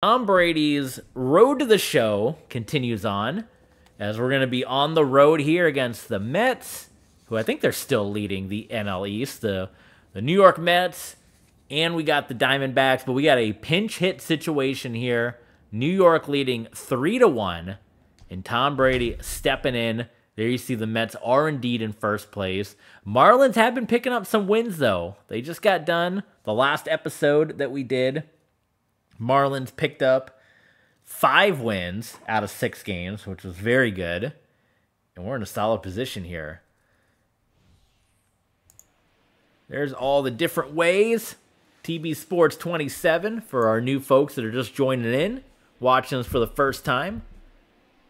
Tom Brady's road to the show continues on, as we're going to be on the road here against the Mets, who I think they're still leading the NL East, the New York Mets, and we got the Diamondbacks, but we got a pinch hit situation here. New York leading 3-1, and Tom Brady stepping in. There you see the Mets are indeed in first place. Marlins have been picking up some wins, though. They just got done. The last episode that we did, Marlins picked up 5 wins out of 6 games, which was very good. And we're in a solid position here. There's all the different ways. TB Sports 27 for our new folks that are just joining in, watching us for the first time.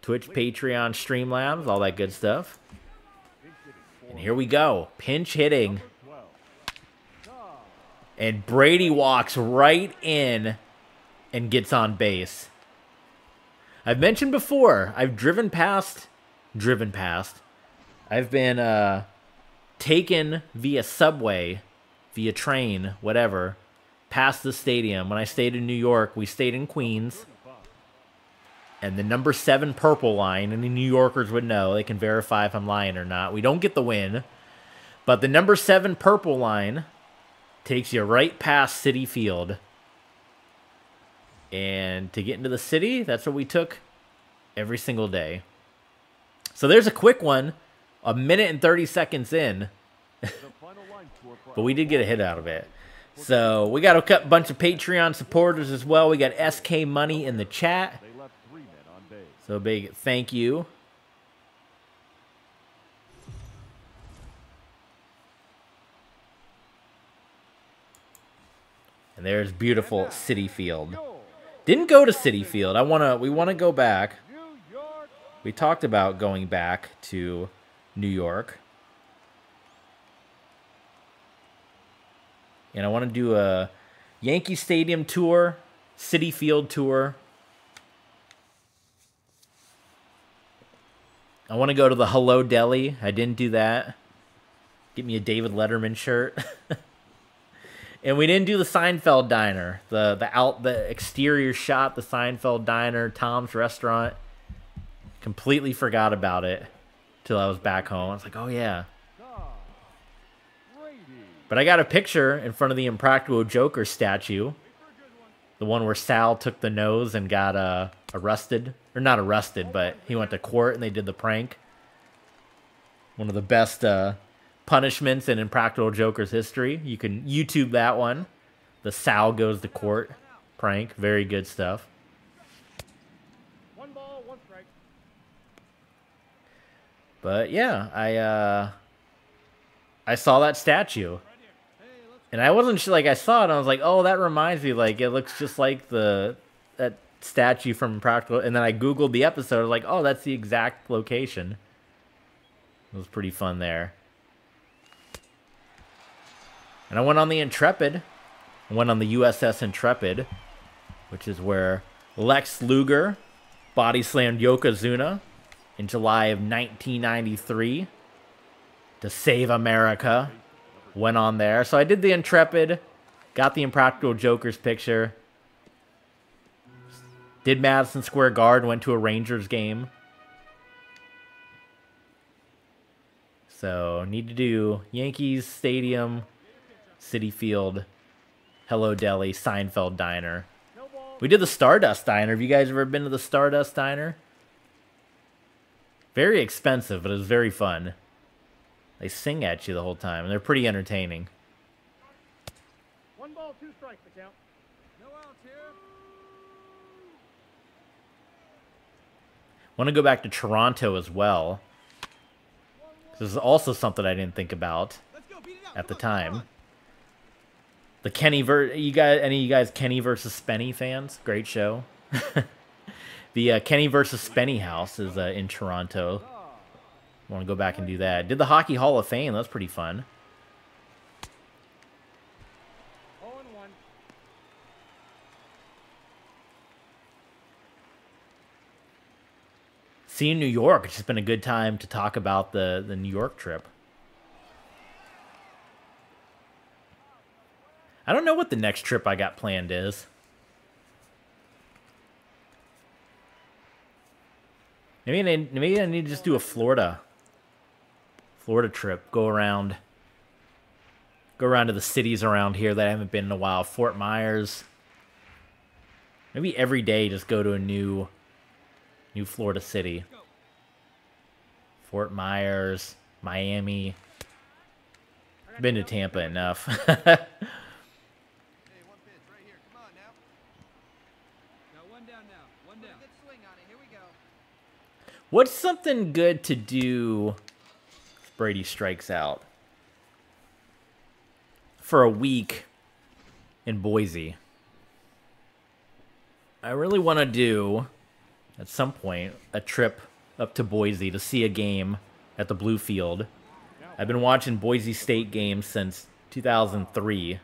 Twitch, Patreon, Streamlabs, all that good stuff. And here we go. Pinch hitting. And Brady walks right in and gets on base. I've mentioned before, I've driven past. I've been taken via subway, via train, whatever, past the stadium. When I stayed in New York, we stayed in Queens. And the number 7 purple line, and the New Yorkers would know, they can verify if I'm lying or not. We don't get the win. But the number 7 purple line takes you right past Citi Field. And to get into the city, that's what we took every single day. So there's a quick one, 1 minute and 30 seconds in. But we did get a hit out of it. So we got a bunch of Patreon supporters as well. We got SK Money in the chat. So a big thank you. And there's beautiful Citi Field. Didn't go to Citi Field. We wanna go back. We talked about going back to New York. And I want to do a Yankee Stadium tour, Citi Field tour. I want to go to the Hello Deli. I didn't do that. Get me a David Letterman shirt. And we didn't do the Seinfeld Diner. The exterior shot, the Seinfeld Diner, Tom's Restaurant. Completely forgot about it till I was back home. I was like, oh yeah. But I got a picture in front of the Impractical Joker statue. The one where Sal took the nose and got arrested. Or not arrested, but he went to court and they did the prank. One of the best punishments in Impractical Joker's history. You can YouTube that one. The Sal goes to court prank. Very good stuff. 1 ball, 1 strike. But yeah, I saw that statue. And I wasn't sure, like, I saw it and I was like, oh, that reminds me, like, it looks just like that statue from Practical. And then I Googled the episode, I was like, oh, that's the exact location. It was pretty fun there. And I went on the Intrepid. I went on the USS Intrepid, which is where Lex Luger body slammed Yokozuna in July of 1993 to save America. Went on there. So I did the Intrepid, got the Impractical Joker's picture, did Madison Square Garden, went to a Rangers game. So need to do Yankees Stadium, Citi Field, Hello Deli, Seinfeld Diner. We did the Stardust Diner. Have you guys ever been to the Stardust Diner? Very expensive, but it was very fun. They sing at you the whole time, and they're pretty entertaining. 1 ball, 2 strikes to count. No outs here. Want to go back to Toronto as well. This is also something I didn't think about at the time. The Kenny any of you guys Kenny versus Spenny fans? Great show. The Kenny versus Spenny house is in Toronto. Want to go back and do that. Did the Hockey Hall of Fame. That was pretty fun. 0-1. See you in New York. It's just been a good time to talk about the New York trip. I don't know what the next trip I got planned is. Maybe I need to just do a Florida trip. Go around to the cities around here that I haven't been in a while. Fort Myers. Maybe every day just go to a new Florida city. Fort Myers, Miami. Been to Tampa enough. What's something good to do if Brady strikes out for a week in Boise? I really want to do, at some point, a trip up to Boise to see a game at the Blue Field. I've been watching Boise State games since 2003.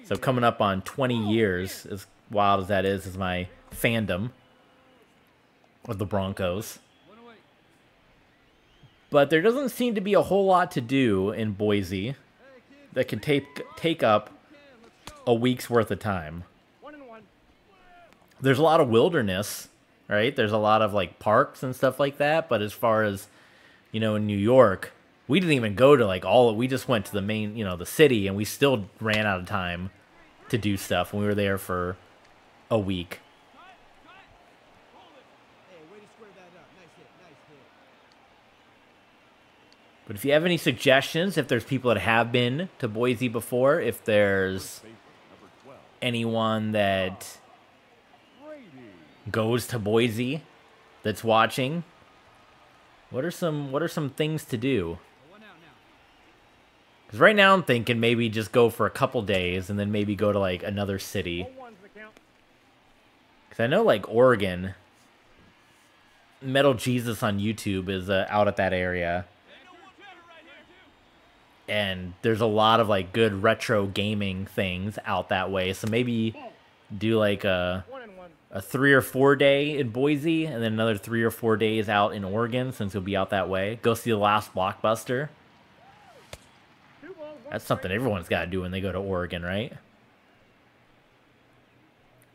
So coming up on 20 years, as wild as that is my fandom of the Broncos. But there doesn't seem to be a whole lot to do in Boise that can take up a week's worth of time. There's a lot of wilderness, right? There's a lot of like parks and stuff like that. But as far as, in New York, we didn't even go to we just went to the main, the city, and we still ran out of time to do stuff. And we were there for a week. But if you have any suggestions, if there's people that have been to Boise before, if there's anyone that goes to Boise that's watching, what are some things to do? Because right now I'm thinking maybe just go for a couple days and then maybe go to another city. Because I know Oregon, Metal Jesus on YouTube is out at that area. And there's a lot of good retro gaming things out that way. So maybe do a 3 or 4 day in Boise and then another 3 or 4 days out in Oregon, since you'll be out that way. Go see the last Blockbuster. That's something everyone's got to do when they go to Oregon, right?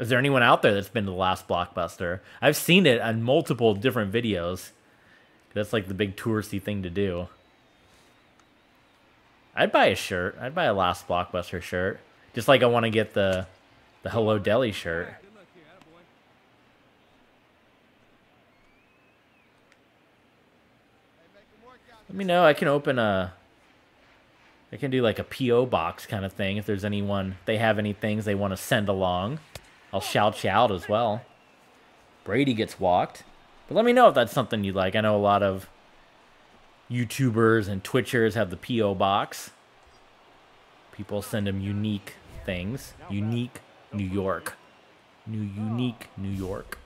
Is there anyone out there that's been to the last Blockbuster? I've seen it on multiple different videos. That's the big touristy thing to do. I'd buy a shirt. I'd buy a last Blockbuster shirt. Just like I want to get the Hello Deli shirt. Let me know. I can do a P.O. box kind of thing. If there's anyone, they have any things they want to send along, I'll shout you out as well. Brady gets walked. But let me know if that's something you'd like. I know a lot of YouTubers and Twitchers have the P.O. box. People send them unique things. Unique New York. Unique New York.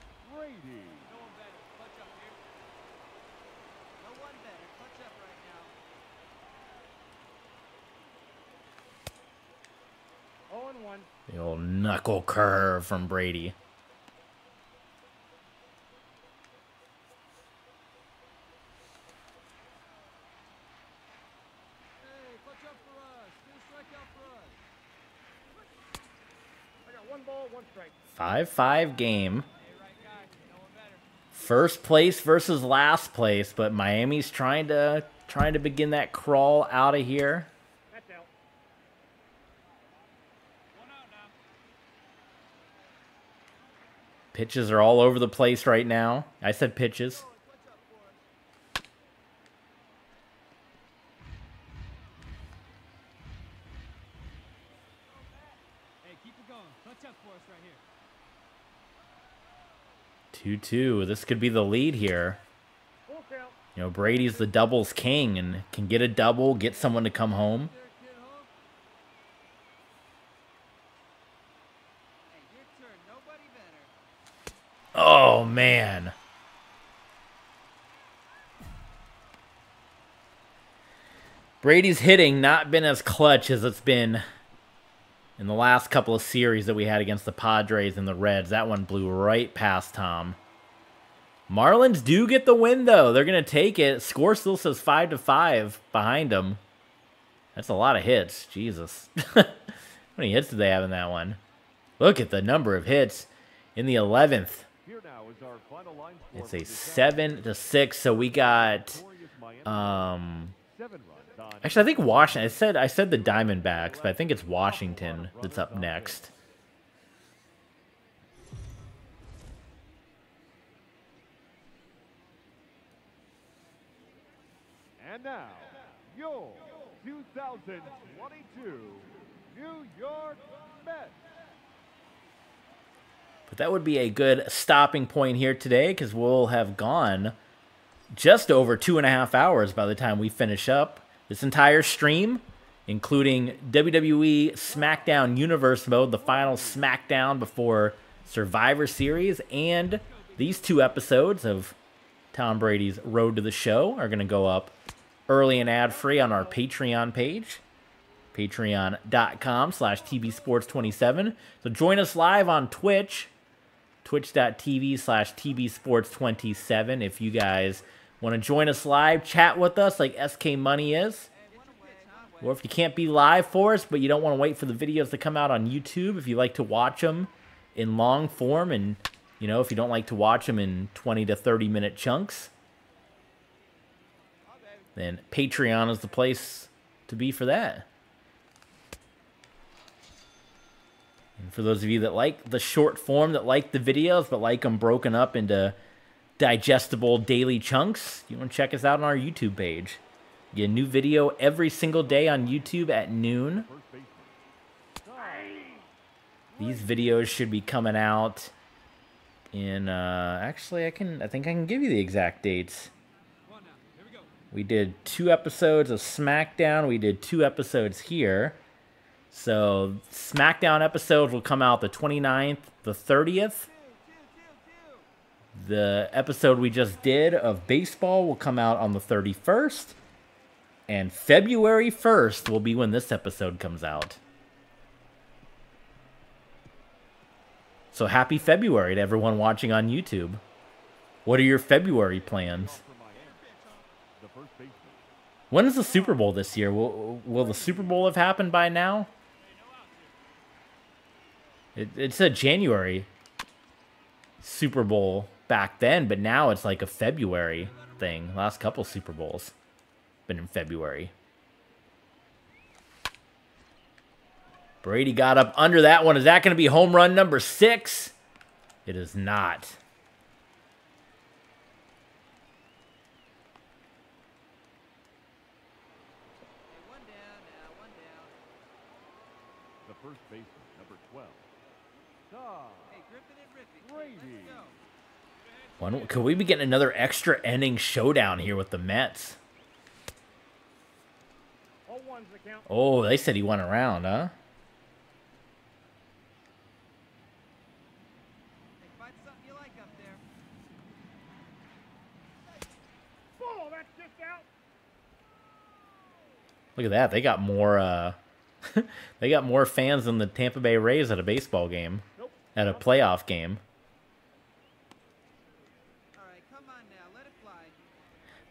0-1. The old knuckle curve from Brady. Hey, clutch up for us. Get a strikeout for us. I got 1 ball, 1 strike. 5-5 game. First place versus last place, but Miami's trying to begin that crawl out of here. That's out. 1 out now. Pitches are all over the place right now. I said pitches. Hey, keep it going. Clutch up for us right here. 2-2. This could be the lead here. Full count. Brady's the doubles king and can get a double, get someone to come home. Hey, your turn. Nobody better. Oh, man. Brady's hitting not been as clutch as it's been in the last couple of series that we had against the Padres and the Reds. That one blew right past Tom. Marlins do get the win, though. They're going to take it. Score still says 5-5 behind them. That's a lot of hits. Jesus. How many hits did they have in that one? Look at the number of hits in the 11th Here now is our final line score It's for a this 7-6. So we got, victorious Miami. 7 runs on. actually, I think Washington. I said the Diamondbacks, but I think it's Washington that's up next. And now, your 2022 New York Mets. But that would be a good stopping point here today because we'll have gone just over 2.5 hours by the time we finish up this entire stream, including WWE SmackDown Universe Mode, the final SmackDown before Survivor Series, and these 2 episodes of Tom Brady's Road to the Show are going to go up early and ad-free on our Patreon page, patreon.com/TBSports27. So join us live on Twitch, twitch.tv/TBSports27 if you guys want to join us live, chat with us like SK Money is. Or if you can't be live for us, but you don't want to wait for the videos to come out on YouTube, if you like to watch them in long form and, you know, if you don't like to watch them in 20 to 30 minute chunks, then Patreon is the place to be for that. And for those of you that like the short form, that like the videos, but like them broken up into digestible daily chunks, you want to check us out on our YouTube page. We get a new video every single day on YouTube at noon. These videos should be coming out in, actually, I think I can give you the exact dates. We did 2 episodes of SmackDown. We did 2 episodes here. So SmackDown episodes will come out the 29th, the 30th. The episode we just did of baseball will come out on the 31st. And February 1st will be when this episode comes out. So happy February to everyone watching on YouTube. What are your February plans? When is the Super Bowl this year? Will the Super Bowl have happened by now? It said January Super Bowl back then, but now it's like a February thing. Last couple Super Bowls been in February. Brady got up under that one. Is that going to be home run number 6? It is not. The first baseman, number 12. Brady. Could we be getting another extra inning showdown here with the Mets? Oh, they said he went around, huh? Look at that. They got more they got more fans than the Tampa Bay Rays at a baseball game. At a playoff game.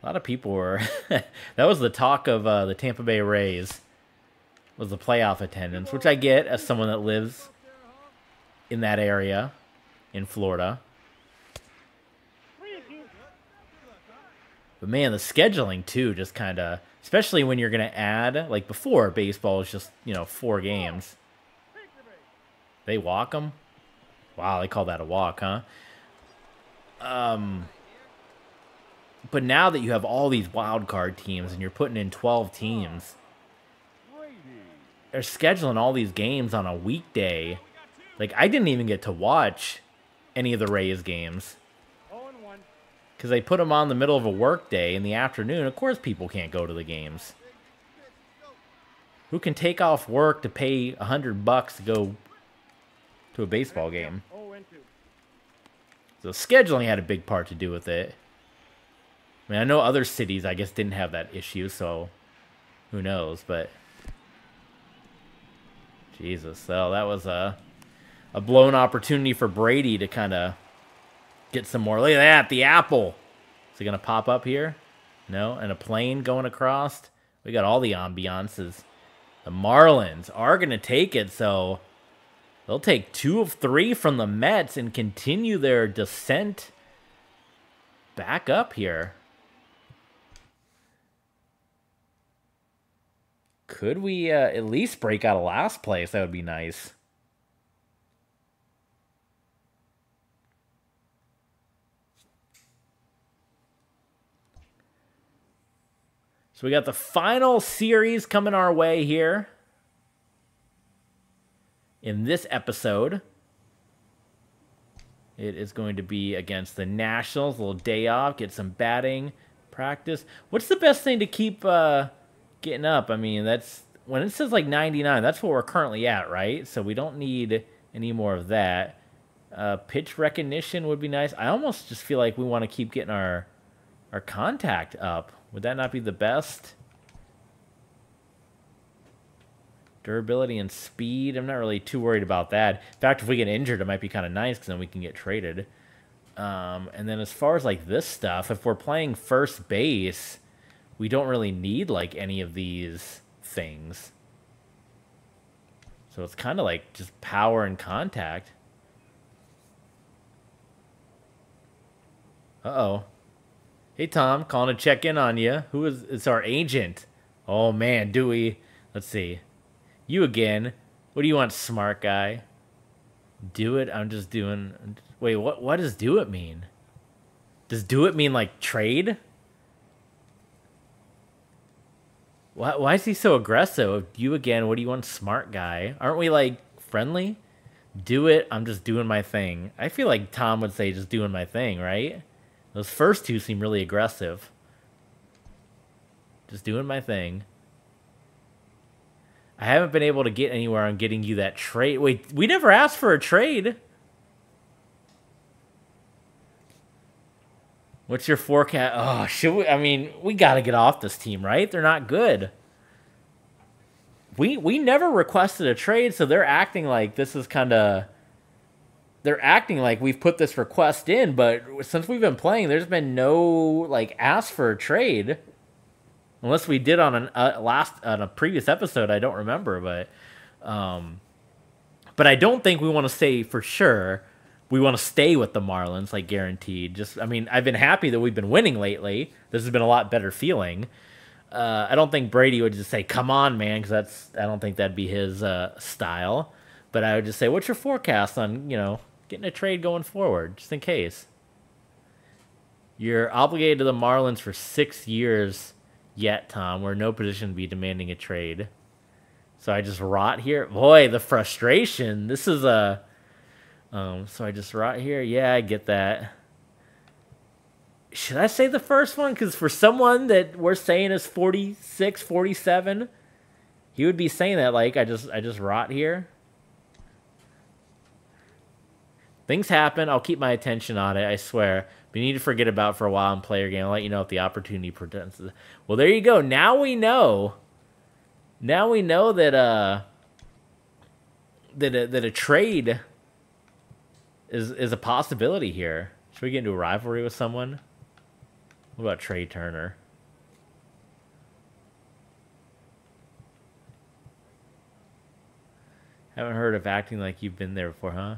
A lot of people were that was the talk of the Tampa Bay Rays, was the playoff attendance, which I get as someone that lives in that area in Florida. But man, the scheduling too just kind of, especially when you're going to add, like before, baseball is just, 4 games. They walk them? Wow, they call that a walk, huh? But now that you have all these wild card teams and you're putting in 12 teams, they're scheduling all these games on a weekday. Like, I didn't even get to watch any of the Rays games because they put them on the middle of a work day in the afternoon. Of course people can't go to the games. Who can take off work to pay $100 to go to a baseball game? So scheduling had a big part to do with it. I mean, I know other cities, I guess, didn't have that issue, so who knows, but Jesus. So that was a blown opportunity for Brady to kind of get some more. Look at that, the apple. Is it going to pop up here? No, and a plane going across. We got all the ambiances. The Marlins are going to take it, so They'll take 2 of 3 from the Mets and continue their descent back up here. Could we at least break out of last place? That would be nice. So we got the final series coming our way here in this episode. It is going to be against the Nationals. A little day off, get some batting practice. What's the best thing to keep getting up? I mean, that's when it says like 99, that's what we're currently at, right? So we don't need any more of that. Pitch recognition would be nice. I almost just feel like we want to keep getting our contact up. Would that not be the best? Durability and speed, I'm not really too worried about that. In fact, if we get injured, it might be kind of nice because then we can get traded. And then as far as like this stuff, if we're playing first base, we don't really need like any of these things. So it's kind of like just power and contact. Uh-oh. Hey, Tom, calling to check in on you. Who is... It's our agent. Oh, man, Dewey. Let's see. You again. What do you want, smart guy? Do it? I'm just doing... Wait, what does do it mean? Does do it mean, like, trade? Why is he so aggressive? You again. What do you want, smart guy? Aren't we, like, friendly? Do it. I'm just doing my thing. I feel like Tom would say just doing my thing, right? Those first two seem really aggressive. Just doing my thing. I haven't been able to get anywhere on getting you that trade. Wait, we never asked for a trade. What's your forecast? Oh, should we? I mean, we got to get off this team, right? They're not good. We never requested a trade, so they're acting like this is kind of... They're acting like we've put this request in, but since we've been playing, there's been no, like, ask for a trade. Unless we did on a previous episode, I don't remember, but I don't think we want to say for sure we want to stay with the Marlins, like, guaranteed. Just, I mean, I've been happy that we've been winning lately. This has been a lot better feeling. I don't think Brady would just say, come on, man, because I don't think that'd be his style. But I would just say, what's your forecast on, you know, getting a trade going forward, just in case? You're obligated to the Marlins for 6 years yet, Tom. We're in no position to be demanding a trade. So I just rot here. Boy, the frustration. This is a... so I just rot here? Yeah, I get that. Should I say the first one? Because for someone that we're saying is 46, 47, he would be saying that like, I just rot here. Things happen. I'll keep my attention on it, I swear. But you need to forget about it for a while and play your game. I'll let you know if the opportunity presents. Well, there you go. Now we know. Now we know that that a trade is a possibility here. Should we get into a rivalry with someone? What about Trey Turner? Haven't heard of acting like you've been there before, huh?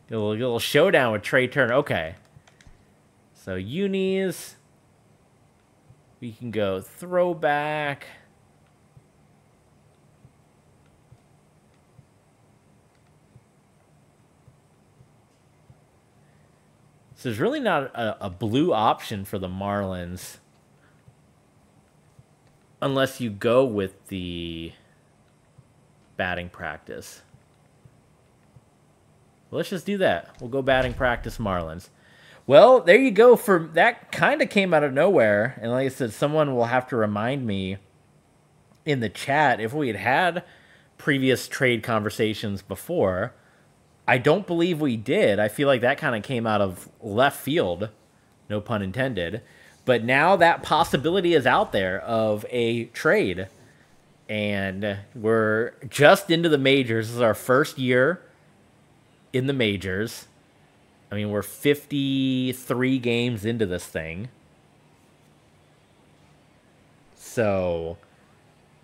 Get a little showdown with Trey Turner. Okay. So unis. We can go throwback. So there's really not a blue option for the Marlins. Unless you go with the batting practice. Let's just do that. We'll go batting practice Marlins. Well, there you go. For that kind of came out of nowhere. And like I said, someone will have to remind me in the chat if we had previous trade conversations before. I don't believe we did. I feel like that kind of came out of left field. No pun intended. But now that possibility is out there of a trade. And we're just into the majors. This is our first year in the majors. I mean, we're 53 games into this thing. So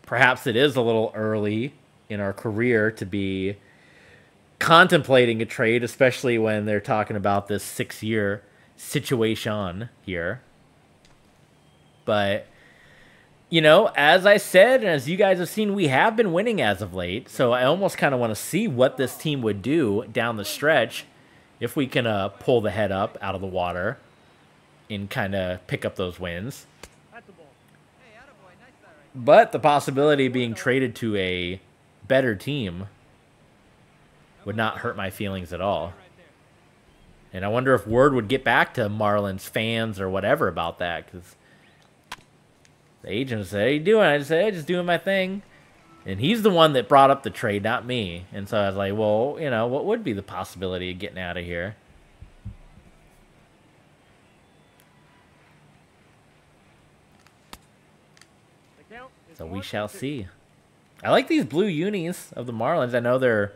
perhaps it is a little early in our career to be contemplating a trade, especially when they're talking about this 6-year situation here. But, you know, as I said, and as you guys have seen, we have been winning as of late. So I almost kind of want to see what this team would do down the stretch if we can pull the head up out of the water and kind of pick up those wins. But the possibility of being traded to a better team would not hurt my feelings at all. And I wonder if word would get back to Marlins fans or whatever about that, because the agent said, "How you doing?" I said, "Hey, just doing my thing." And he's the one that brought up the trade, not me. And so I was like, well, you know, what would be the possibility of getting out of here? So we shall see. I like these blue unis of the Marlins. I know they're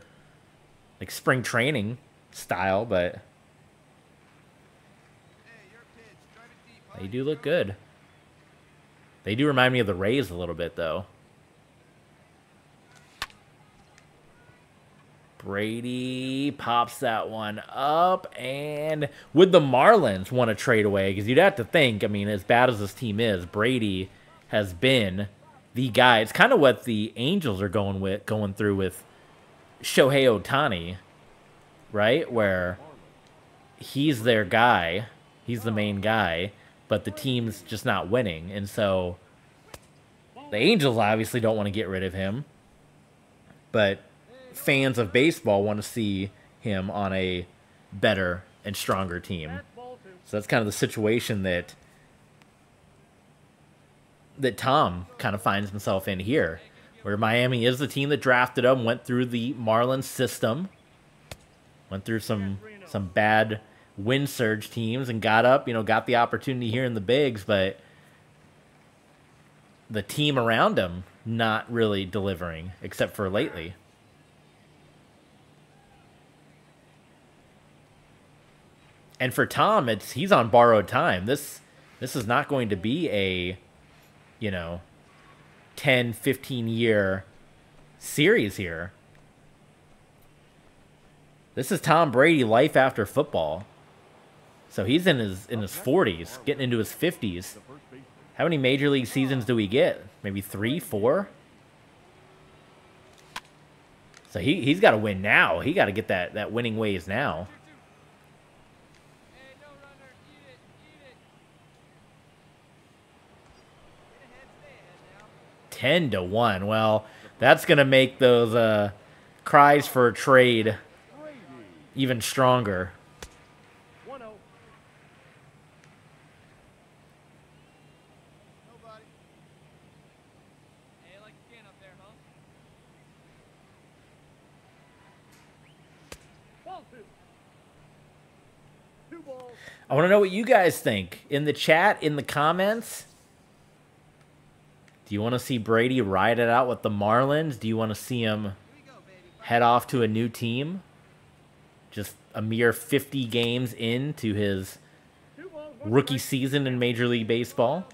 like spring training style, but they do look good. They do remind me of the Rays a little bit, though. Brady pops that one up. And would the Marlins want to trade away? Because you'd have to think, I mean, as bad as this team is, Brady has been the guy. It's kind of what the Angels are going through with Shohei Ohtani, right? Where he's their guy. He's the main guy, but the team's just not winning. And so the Angels obviously don't want to get rid of him, but fans of baseball want to see him on a better and stronger team. So that's kind of the situation that Tom kind of finds himself in here, where Miami is the team that drafted him, went through the Marlins system, went through some bad wind surge teams and got up, you know, got the opportunity here in the bigs, but the team around him not really delivering, except for lately. And for Tom, he's on borrowed time. This is not going to be a, you know, 10, 15-year series here. This is Tom Brady life after football. So he's in his 40s, getting into his 50s. How many major league seasons do we get? Maybe 3, 4? So he's got to win now. He got to get that winning ways now. 10-1. Well, that's going to make those cries for a trade even stronger. I want to know what you guys think in the chat, in the comments. Do you want to see Brady ride it out with the Marlins? Do you want to see him head off to a new team? Just a mere 50 games into his rookie season in Major League Baseball.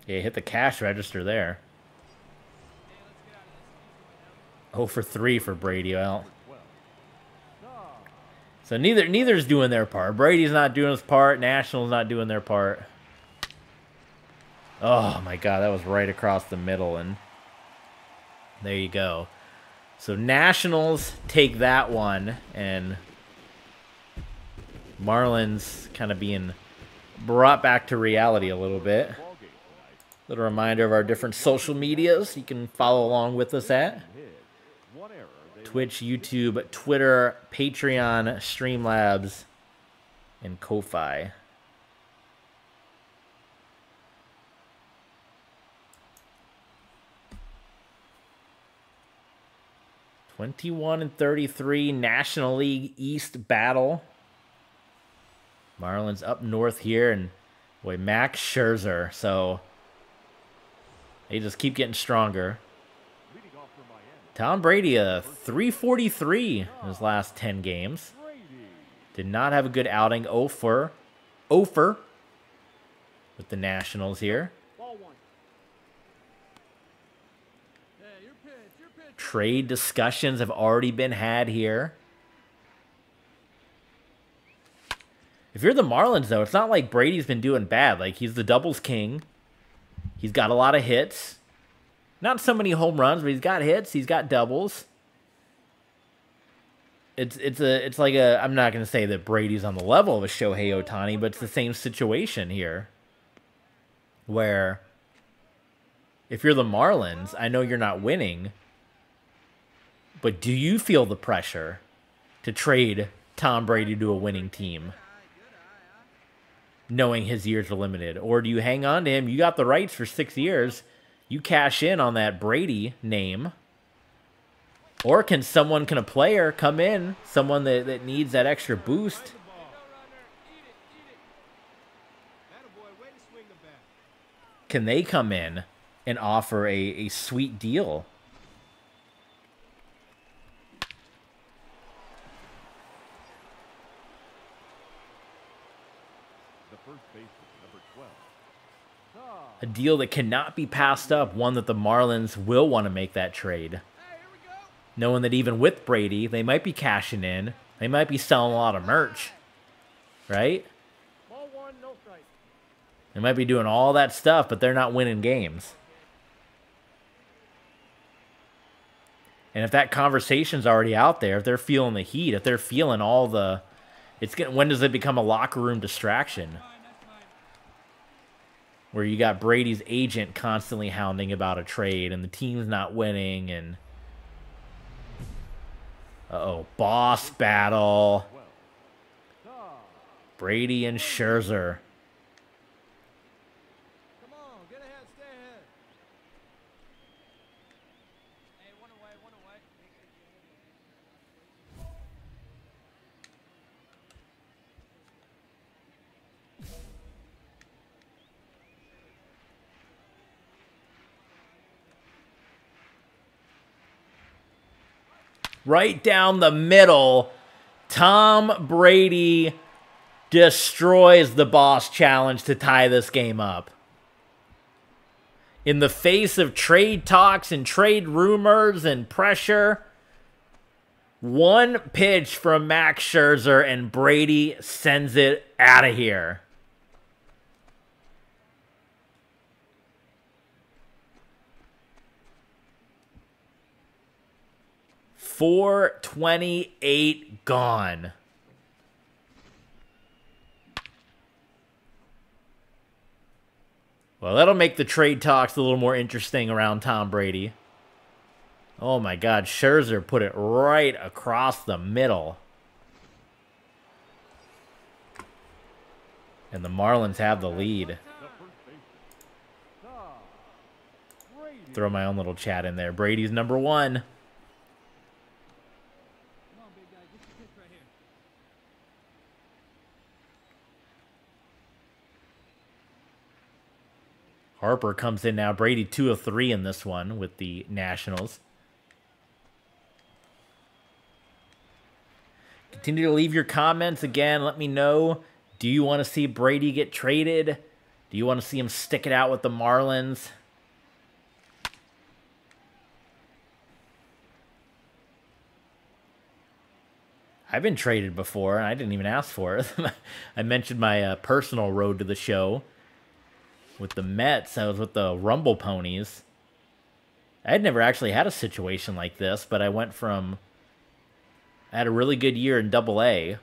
Yeah, hit the cash register there. 0 for 3 for Brady. Well, so neither's doing their part. Brady's not doing his part. Nationals not doing their part. Oh my God, that was right across the middle, and there you go. So Nationals take that one, and Marlins kind of being brought back to reality a little bit. Little reminder of our different social medias you can follow along with us at. Twitch, YouTube, Twitter, Patreon, Streamlabs, and Ko-Fi. #21-33 National League East battle Marlins up north here, and boy, Max Scherzer. So they just keep getting stronger. Tom Brady, a 343 in his last 10 games. Did not have a good outing. 0 for with the Nationals here. Trade discussions have already been had here. If you're the Marlins, though, it's not like Brady's been doing bad. Like, he's the doubles king. He's got a lot of hits. Not so many home runs, but he's got hits. He's got doubles. It's like a, I'm not going to say that Brady's on the level of a Shohei Ohtani, but it's the same situation here. Where if you're the Marlins, I know you're not winning, but do you feel the pressure to trade Tom Brady to a winning team, knowing his years are limited? Or do you hang on to him? You got the rights for 6 years. You cash in on that Brady name. Or can a player come in, someone that needs that extra boost? Can they come in and offer a sweet deal? A deal that cannot be passed up, one that the Marlins will want to make that trade. Knowing that even with Brady, they might be cashing in. They might be selling a lot of merch. Right? They might be doing all that stuff, but they're not winning games. And if that conversation's already out there, if they're feeling the heat, if they're feeling all the... when does it become a locker room distraction? Where you got Brady's agent constantly hounding about a trade and the team's not winning and... Uh-oh, boss battle. Brady and Scherzer. Come on, get ahead, stay ahead. Hey, one away, one away. Right down the middle, Tom Brady destroys the boss challenge to tie this game up. In the face of trade talks and trade rumors and pressure, one pitch from Max Scherzer and Brady sends it out of here. .428 gone. Well, that'll make the trade talks a little more interesting around Tom Brady. Oh my God, Scherzer put it right across the middle. And the Marlins have the lead. Throw my own little chat in there. Brady's #1. Harper comes in now. Brady 2 of 3 in this one with the Nationals. Continue to leave your comments. Again, let me know. Do you want to see Brady get traded? Do you want to see him stick it out with the Marlins? I've been traded before, and I didn't even ask for it. I mentioned my personal road to the show. With the Mets, I was with the Rumble Ponies. I had never actually had a situation like this, but I went from... I had a really good year in Double-A.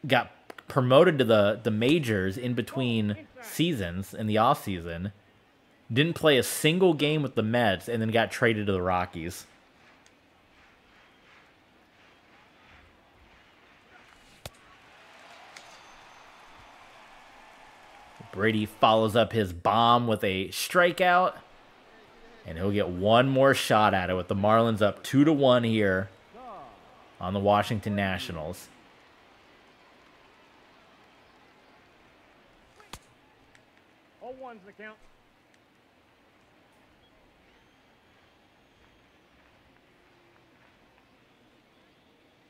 Got promoted to the majors in between seasons, in the off-season. Didn't play a single game with the Mets, and then got traded to the Rockies. Brady follows up his bomb with a strikeout. And he'll get one more shot at it with the Marlins up 2-1 here on the Washington Nationals. All ones the count.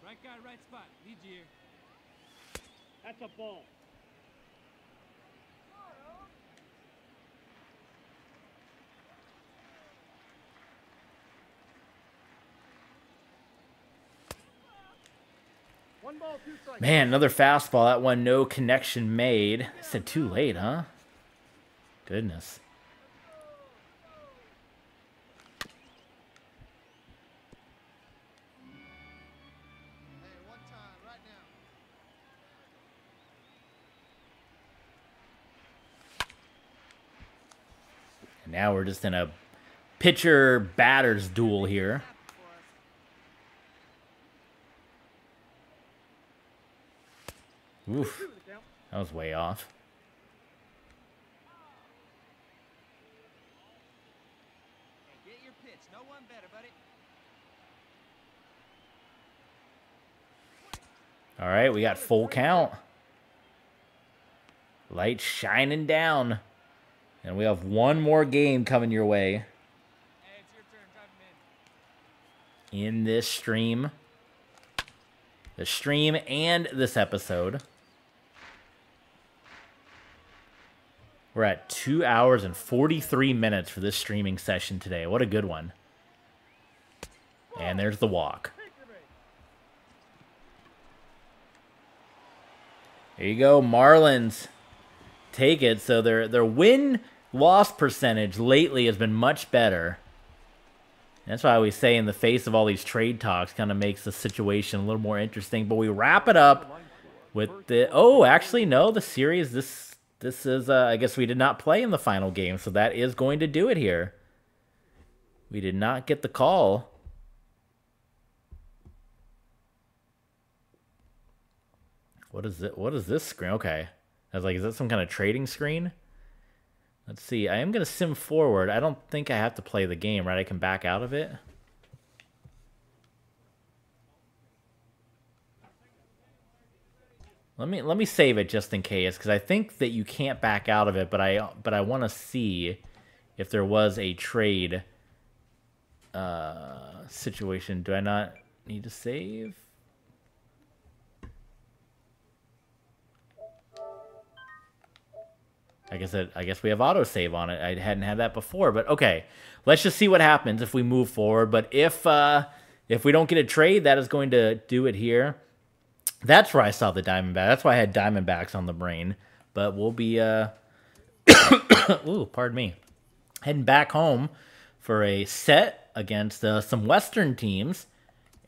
Right guy, right spot. Lead you here. That's a ball. One ball, two strikes. Man, another fastball. That one, no connection made. I said too late, huh? Goodness. Hey, one time, right now. And now we're just in a pitcher-batters duel here. Oof. That was way off. Hey, get your pitch. No one better, buddy. All right, we got full count. Lights shining down. And we have one more game coming your way Hey, it's your turn. Drive him in. in this stream. The stream and this episode. We're at 2 hours and 43 minutes for this streaming session today. What a good one. And there's the walk. There you go, Marlins take it. So their win-loss percentage lately has been much better. That's why we say in the face of all these trade talks kind of makes the situation a little more interesting. But we wrap it up with the... Oh, actually, no, the series... This is, I guess we did not play in the final game, so that is going to do it here. We did not get the call. What is it? What is this screen? Okay. I was like, is that some kind of trading screen? Let's see. I am going to sim forward. I don't think I have to play the game, right? I can back out of it. Let me save it just in case, because I think that you can't back out of it, but I want to see if there was a trade situation. Do I not need to save? I guess we have autosave on it. I hadn't had that before, but okay. Let's just see what happens if we move forward. But if we don't get a trade, that is going to do it here. That's where I saw the Diamondback. That's why I had Diamondbacks on the brain. But we'll be, ooh, pardon me, heading back home for a set against some Western teams.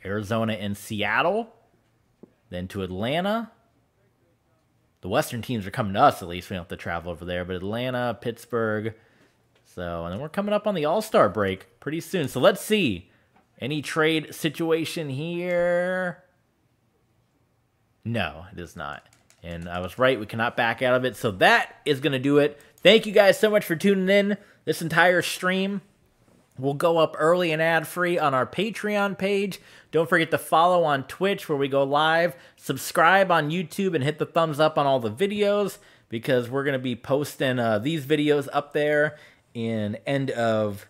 Arizona and Seattle. Then to Atlanta. The Western teams are coming to us, at least. We don't have to travel over there. But Atlanta, Pittsburgh. So, and then we're coming up on the All-Star break pretty soon. So let's see. Any trade situation here? No, it is not. And I was right. We cannot back out of it. So that is going to do it. Thank you guys so much for tuning in. This entire stream will go up early and ad-free on our Patreon page. Don't forget to follow on Twitch where we go live. Subscribe on YouTube and hit the thumbs up on all the videos because we're going to be posting these videos up there in end of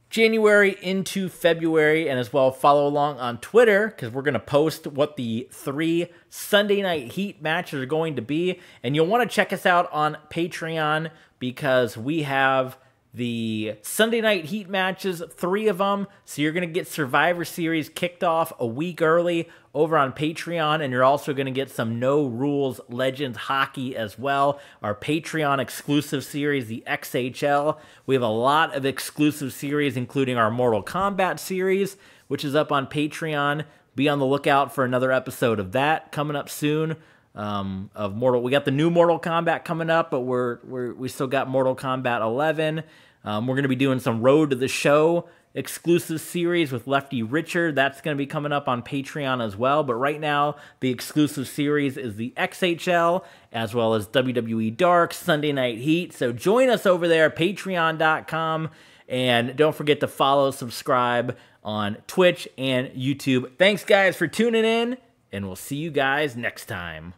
January into February, and as well follow along on Twitter because we're going to post what the 3 Sunday Night Heat matches are going to be. And you'll want to check us out on Patreon because we have the Sunday Night Heat matches, 3 of them. So you're going to get Survivor Series kicked off a week early over on Patreon, and you're also going to get some No Rules Legends hockey as well. Our Patreon exclusive series, the XHL. We have a lot of exclusive series, including our Mortal Kombat series, which is up on Patreon. Be on the lookout for another episode of that coming up soon. We got the new Mortal Kombat coming up, but we still got Mortal Kombat 11. We're going to be doing some Road to the Show exclusive series with Lefty Richard. That's going to be coming up on Patreon as well. But right now, the exclusive series is the XHL, as well as WWE Dark, Sunday Night Heat. So join us over there, patreon.com. And don't forget to follow, subscribe on Twitch and YouTube. Thanks, guys, for tuning in, and we'll see you guys next time.